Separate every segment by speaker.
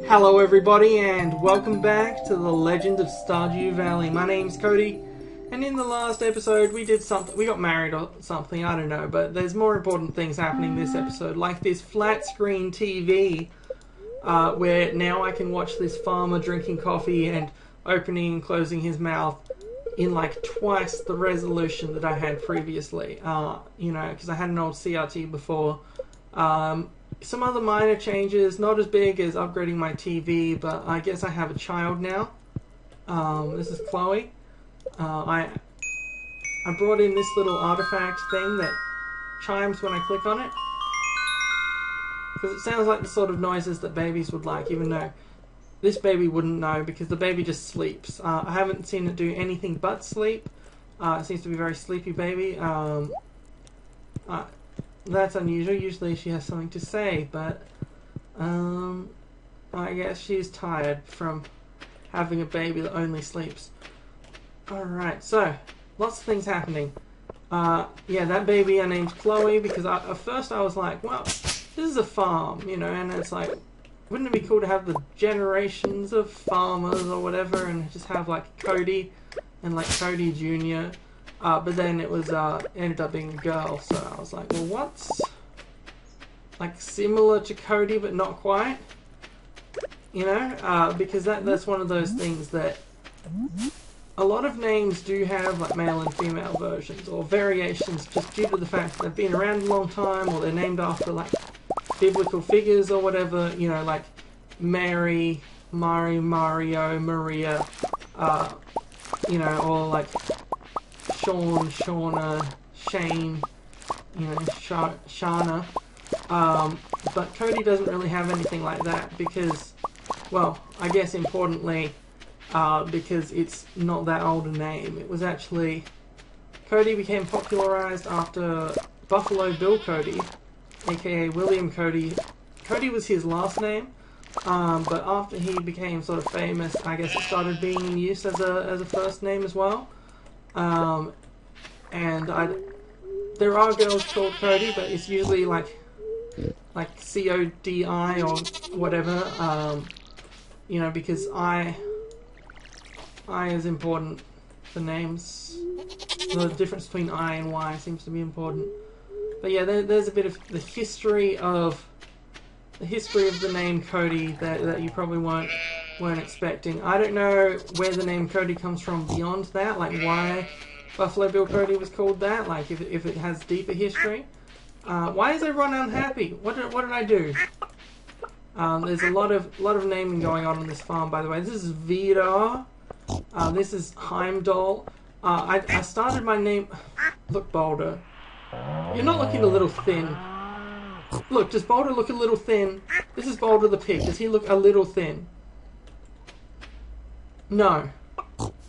Speaker 1: Hello everybody and welcome back to the Legend of Stardew Valley. My name's Cody, and in the last episode we did something, we got married or something, I don't know, but there's more important things happening this episode, like this flat screen TV where now I can watch this farmer drinking coffee and opening and closing his mouth in like twice the resolution that I had previously, you know, because I had an old CRT before. Some other minor changes, not as big as upgrading my TV, but I guess I have a child now. This is Chloe. I brought in this little artifact thing that chimes when I click on it, because it sounds like the sort of noises that babies would like, even though this baby wouldn't know because the baby just sleeps. I haven't seen it do anything but sleep. It seems to be a very sleepy baby. That's unusual. Usually she has something to say, but I guess she's tired from having a baby that only sleeps. Alright, so lots of things happening. Yeah, that baby I named Chloe because at first I was like, well, this is a farm, you know, and it's like, wouldn't it be cool to have the generations of farmers or whatever and just have like Cody and like Cody Jr. But then it was ended up being a girl, so I was like, well, what's like similar to Cody but not quite, you know, because that's one of those things that a lot of names do have like male and female versions or variations just due to the fact that they've been around a long time or they're named after like biblical figures or whatever, you know, like Mary, Mario, Maria, you know, or like Sean, Shauna, Shane, you know, Shana. But Cody doesn't really have anything like that because, well, I guess importantly, because it's not that old a name. It was actually, Cody became popularized after Buffalo Bill Cody, aka William Cody. Cody was his last name, but after he became sort of famous, I guess it started being in use as a first name as well. And there are girls called Cody, but it's usually like C-O-D-I or whatever, you know, because I is important for names. The difference between I and Y seems to be important. But yeah, there's a bit of the history of the name Cody that you probably weren't expecting. I don't know where the name Cody comes from beyond that, like why Buffalo Bill Cody was called that, like if it has deeper history. Why is everyone unhappy? What did I do? There's a lot of naming going on this farm, by the way. This is Vida. This is Heimdall. I started my name. Look, Boulder. You're not looking a little thin. Look, does Boulder look a little thin? This is Boulder the pig. Does he look a little thin? No.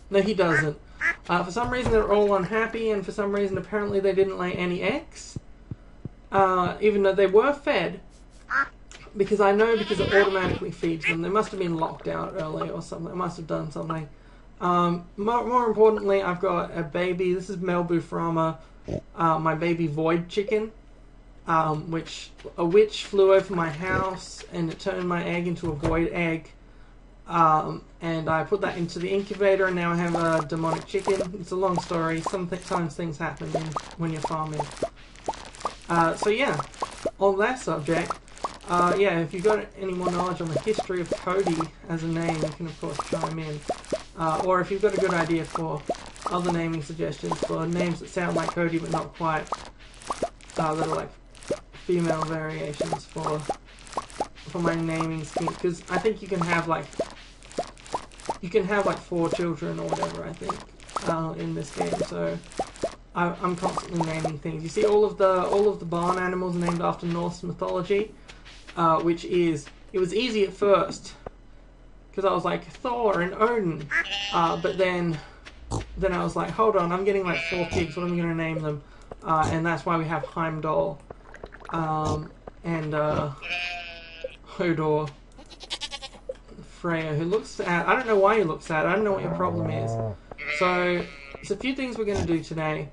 Speaker 1: No, he doesn't. For some reason they're all unhappy, and for some reason apparently they didn't lay any eggs. Even though they were fed. Because I know because it automatically feeds them. They must have been locked out early or something. I must have done something. More importantly, I've got a baby. This is Melbu Frama, my baby void chicken. Which a witch flew over my house and it turned my egg into a void egg. And I put that into the incubator and now I have a demonic chicken. It's a long story. Sometimes things happen when you're farming. So yeah, on that subject, yeah, if you've got any more knowledge on the history of Cody as a name, you can of course chime in. Or if you've got a good idea for other naming suggestions for names that sound like Cody but not quite, that are like female variations for my naming scheme, because I think you can have like 4 children or whatever, I think, in this game. So I'm constantly naming things. You see, all of the barn animals are named after Norse mythology, which is, it was easy at first because I was like Thor and Odin, but then I was like, hold on, I'm getting like 4 pigs. What am I going to name them? And that's why we have Heimdall. And Hodor, Freya, who looks sad. I don't know why you look sad. I don't know what your problem is. So, there's a few things we're going to do today.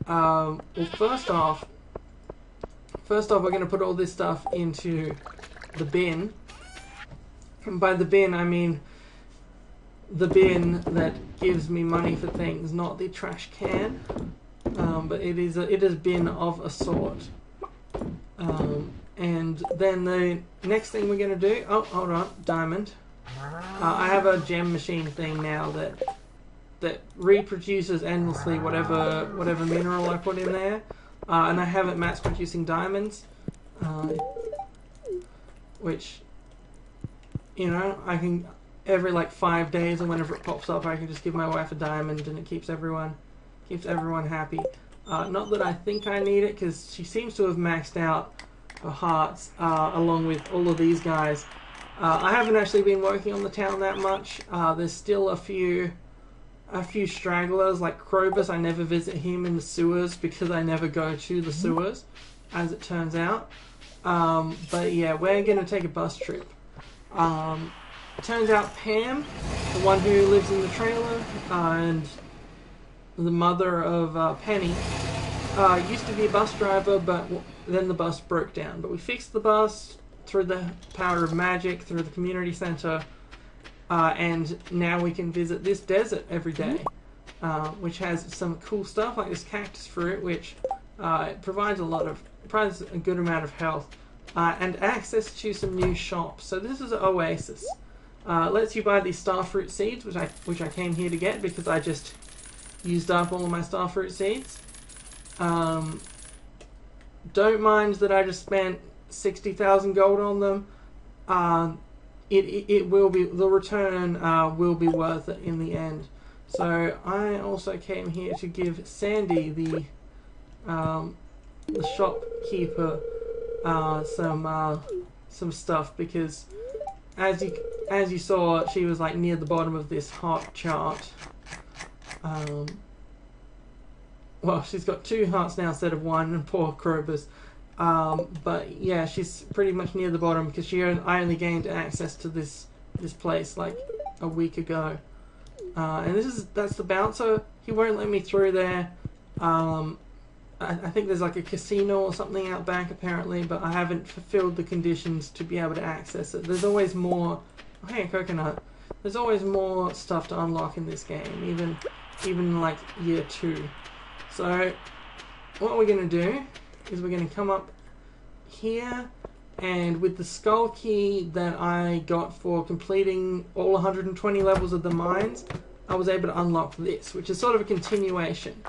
Speaker 1: Well, first off, we're going to put all this stuff into the bin. And by the bin, I mean the bin that gives me money for things, not the trash can. But it is bin of a sort. And then the next thing we're going to do... Oh, hold on. Diamond. I have a gem machine thing now that reproduces endlessly whatever mineral I put in there. And I have it mass producing diamonds. Which, you know, I can... Every like 5 days or whenever it pops up, I can just give my wife a diamond and it keeps everyone happy. Not that I think I need it, because she seems to have maxed out her hearts along with all of these guys. I haven't actually been working on the town that much. There's still a few stragglers like Krobus. I never visit him in the sewers because I never go to the sewers, as it turns out. But yeah, we're gonna take a bus trip. It turns out Pam, the one who lives in the trailer, and the mother of Penny, used to be a bus driver, but then the bus broke down. But we fixed the bus through the power of magic, through the community center, and now we can visit this desert every day, which has some cool stuff like this cactus fruit, which provides a good amount of health, and access to some new shops. So this is an oasis. Lets you buy these starfruit seeds, which I came here to get because I just used up all of my starfruit seeds. Don't mind that I just spent 60,000 gold on them. It will be, the return will be worth it in the end. So I also came here to give Sandy, the shopkeeper, some stuff, because as you saw, she was like near the bottom of this heart chart. Well, she's got 2 hearts now instead of 1, and poor Krobus. But yeah, she's pretty much near the bottom because I only gained access to this place like a week ago. And that's the bouncer. He won't let me through there. I think there's like a casino or something out back apparently, but I haven't fulfilled the conditions to be able to access it. There's always more... Oh, hey, coconut. There's always more stuff to unlock in this game, even like year 2. So what we're going to do is we're going to come up here, and with the skull key that I got for completing all 120 levels of the mines, I was able to unlock this, which is sort of a continuation.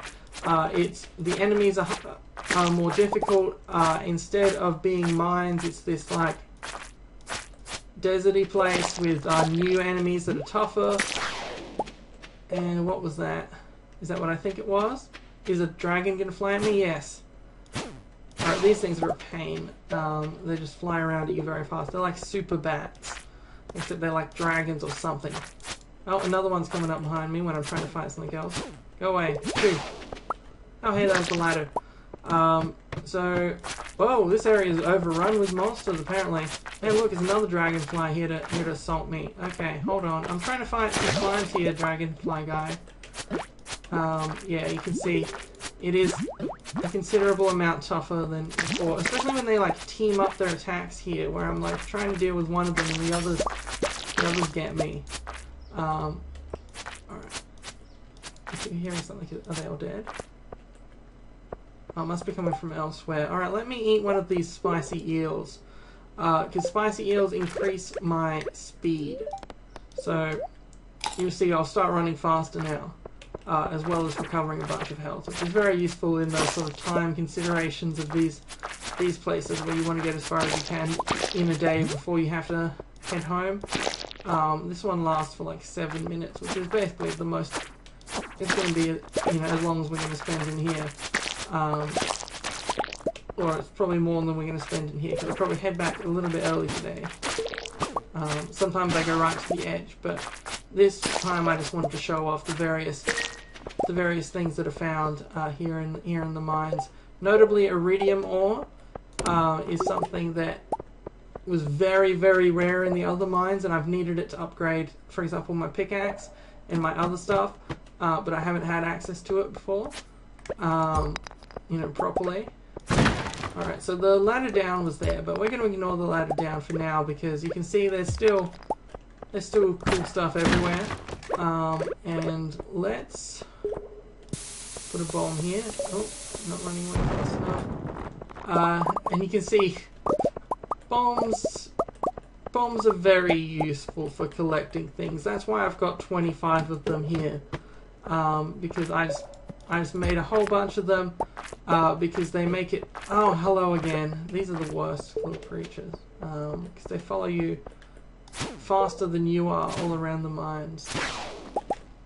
Speaker 1: The enemies are more difficult. Instead of being mines, it's this like deserty place with new enemies that are tougher. And what was that? Is that what I think it was? Is a dragon gonna fly at me? Yes. Alright, these things are a pain. They just fly around at you very fast. They're like super bats, except they're like dragons or something. Oh, another one's coming up behind me when I'm trying to fight something else. Go away. Shoot. Oh, hey, there's the ladder. Whoa, this area is overrun with monsters, apparently. Hey, look, there's another dragonfly here to assault me. Okay, hold on. I'm trying to fight some climbs here, dragonfly guy. Yeah, you can see it is a considerable amount tougher than before, especially when they like team up their attacks here, where I'm like trying to deal with one of them and the others get me. Alright. I keep hearing something. Are they all dead? Oh, must be coming from elsewhere. Alright, let me eat one of these spicy eels. Because spicy eels increase my speed. So, you'll see I'll start running faster now. As well as recovering a bunch of health, which is very useful in those sort of time considerations of these places where you want to get as far as you can in a day before you have to head home. This one lasts for like 7 minutes, which is basically the most... It's going to be, as long as we're going to spend in here. Or it's probably more than we're going to spend in here, because I'll probably head back a little bit early today. Sometimes I go right to the edge, but this time I just wanted to show off the various things that are found here in the mines. Notably, iridium ore is something that was very, very rare in the other mines, and I've needed it to upgrade, for example, my pickaxe and my other stuff, but I haven't had access to it before, properly. Alright, so the ladder down was there, but we're going to ignore the ladder down for now, because you can see there's still There's still cool stuff everywhere. And let's put a bomb here. Oh, not running away fast enough. And you can see bombs are very useful for collecting things. That's why I've got 25 of them here. Because I just made a whole bunch of them because they make it... Oh, hello again. These are the worst little creatures. Because they follow you faster than you are all around the mines.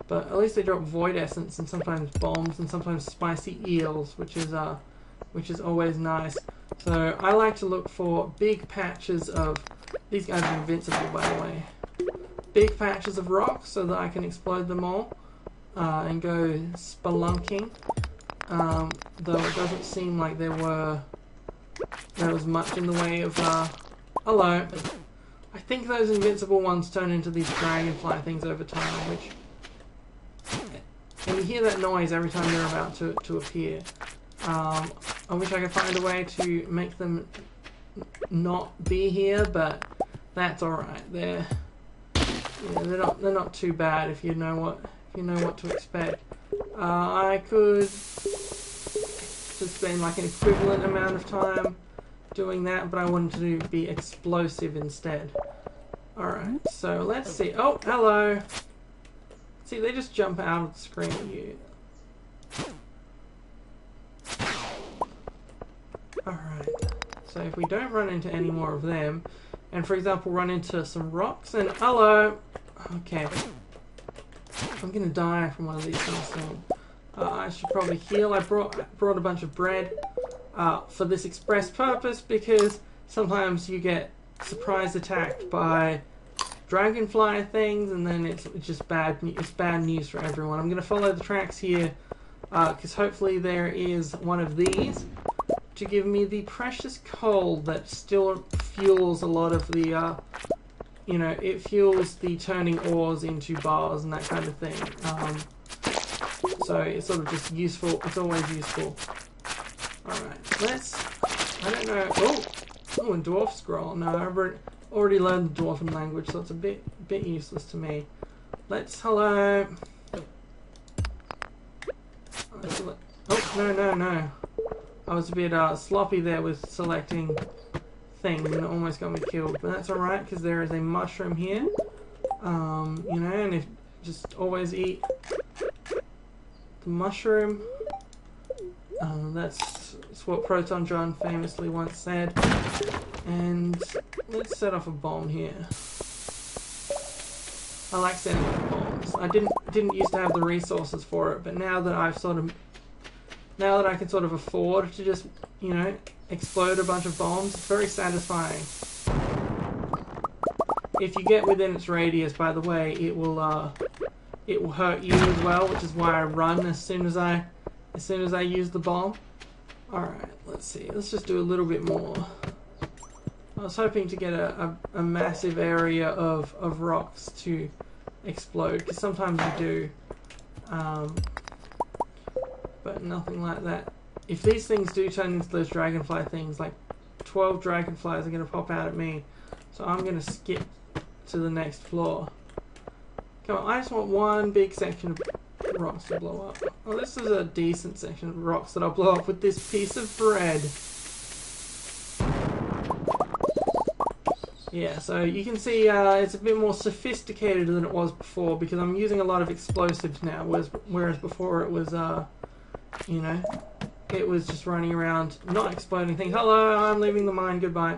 Speaker 1: But at least they drop void essence and sometimes bombs and sometimes spicy eels, which is always nice. So I like to look for big patches of... These guys are invincible, by the way. Big patches of rocks so that I can explode them all. And go spelunking, though it doesn't seem like there was much in the way of, hello. I think those invincible ones turn into these dragonfly things over time, which, and you hear that noise every time they're about to appear. I wish I could find a way to make them not be here, but that's alright. They're not too bad if you know what to expect. I could just spend like an equivalent amount of time doing that, but I wanted to be explosive instead. Alright, so let's see. Oh, hello! See, they just jump out of the screen at you. Alright, so if we don't run into any more of them, and for example run into some rocks, and hello! Okay. I'm gonna die from one of these things soon. I should probably heal. I brought a bunch of bread for this express purpose because sometimes you get surprise attacked by dragonfly things, and then it's just bad. It's bad news for everyone. I'm gonna follow the tracks here because hopefully there is one of these to give me the precious coal that still fuels a lot of the. You know, it fuels the turning ores into bars and that kind of thing. So it's sort of just useful. It's always useful. Alright, let's... I don't know... Oh, a dwarf scroll. No, I've already learned the dwarven language, so it's a bit useless to me. Let's... Hello... Oh, no. I was a bit sloppy there with selecting... thing and it almost got me killed, but that's alright because there is a mushroom here, you know, and if just always eat the mushroom. That's what Proton John famously once said. And let's set off a bomb here. I like setting off bombs. I didn't used to have the resources for it, but now that I can sort of afford to just, you know, explode a bunch of bombs, it's very satisfying. If you get within its radius, by the way, it will hurt you as well, which is why I run as soon as I use the bomb. Alright, let's see. Let's just do a little bit more. I was hoping to get a massive area of rocks to explode, because sometimes you do. But nothing like that. If these things do turn into those dragonfly things, like 12 dragonflies are going to pop out at me. So I'm going to skip to the next floor. Come on, I just want one big section of rocks to blow up. Oh, this is a decent section of rocks that I'll blow up with this piece of bread. Yeah, so you can see it's a bit more sophisticated than it was before because I'm using a lot of explosives now, whereas before it was, you know, it was just running around, not exploding things. Hello, I'm leaving the mine, goodbye.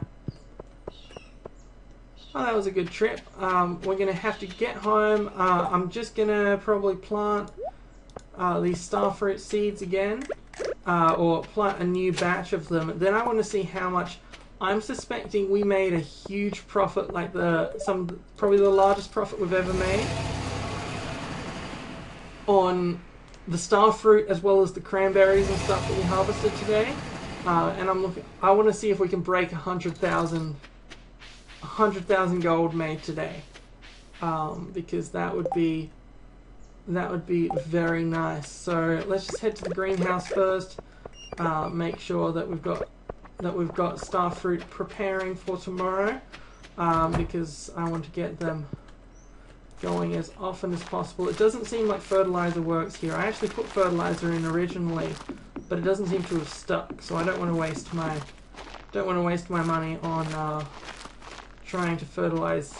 Speaker 1: Oh, that was a good trip. We're going to have to get home. I'm just going to probably plant these starfruit seeds again, or plant a new batch of them. Then I want to see how much. I'm suspecting we made a huge profit, like probably the largest profit we've ever made on the starfruit as well as the cranberries and stuff that we harvested today. And I want to see if we can break 100,000 gold made today, because that would be very nice. So let's just head to the greenhouse first. Make sure that we've got starfruit preparing for tomorrow, because I want to get them going as often as possible. It doesn't seem like fertilizer works here. I actually put fertilizer in originally, but it doesn't seem to have stuck. So I don't want to waste my money on trying to fertilize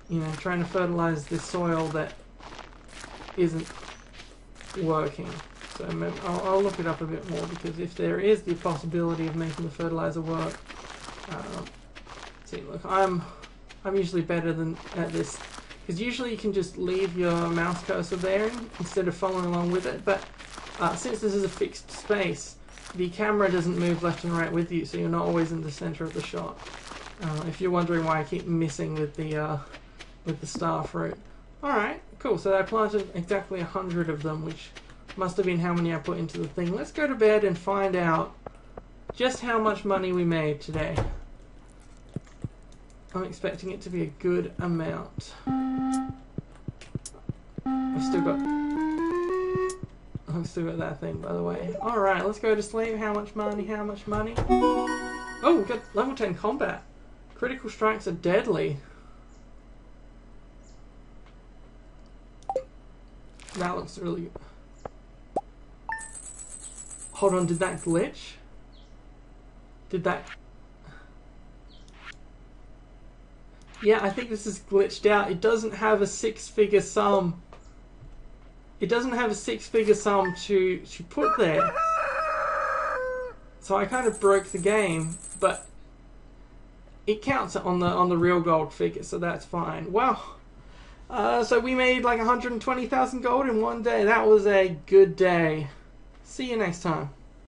Speaker 1: this soil that isn't working. So I'll look it up a bit more, because if there is the possibility of making the fertilizer work, see, look, I'm usually better at this, because usually you can just leave your mouse cursor there instead of following along with it. But since this is a fixed space, the camera doesn't move left and right with you, so you're not always in the center of the shot. If you're wondering why I keep missing with the star fruit. Alright, cool. So I planted exactly 100 of them, which must have been how many I put into the thing. Let's go to bed and find out just how much money we made today. I'm expecting it to be a good amount. I've still got that thing, by the way. Alright, let's go to sleep. How much money? How much money? Oh, we got level 10 combat. Critical strikes are deadly. That looks really good. Hold on, did that glitch? Did that... Yeah, I think this is glitched out. It doesn't have a six-figure sum. It doesn't have a six-figure sum to put there. So I kind of broke the game, but it counts on the real gold figure, so that's fine. Wow. So we made like 120,000 gold in one day. That was a good day. See you next time.